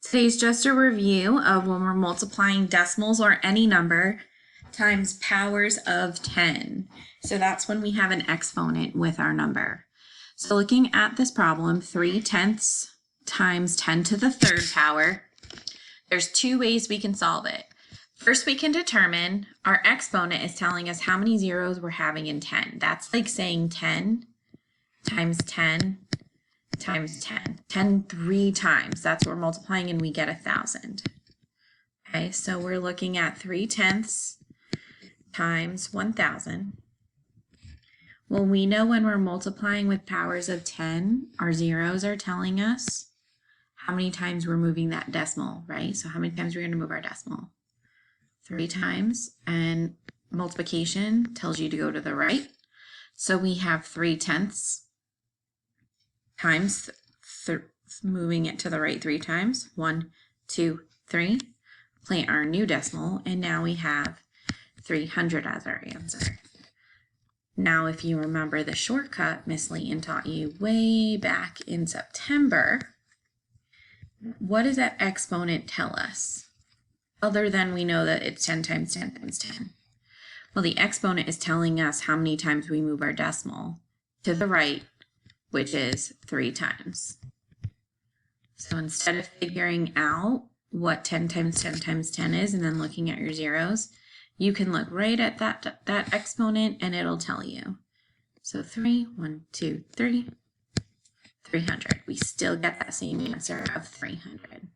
Today's just a review of when we're multiplying decimals or any number times powers of 10. So that's when we have an exponent with our number. So looking at this problem, 3/10 times 10 to the third power, there's two ways we can solve it. First, we can determine our exponent is telling us how many zeros we're having in 10. That's like saying 10 times 10 times 10. 10 3 times. That's what we're multiplying and we get 1,000. Okay, so we're looking at 3/10 times 1,000. Well, we know when we're multiplying with powers of 10, our zeros are telling us how many times we're moving that decimal, right? So how many times we're going to move our decimal? 3 times, and multiplication tells you to go to the right. So we have 3/10 times moving it to the right 3 times. 1, 2, 3. Plant our new decimal, and now we have 300 as our answer. Now, if you remember the shortcut Miss Layton taught you way back in September, what does that exponent tell us? Other than we know that it's 10 times 10 times 10. Well, the exponent is telling us how many times we move our decimal to the right, which is 3 times. So instead of figuring out what 10 times 10 times 10 is and then looking at your zeros, you can look right at that exponent and it'll tell you. So 3, 1, 2, 3, 300. We still get that same answer of 300.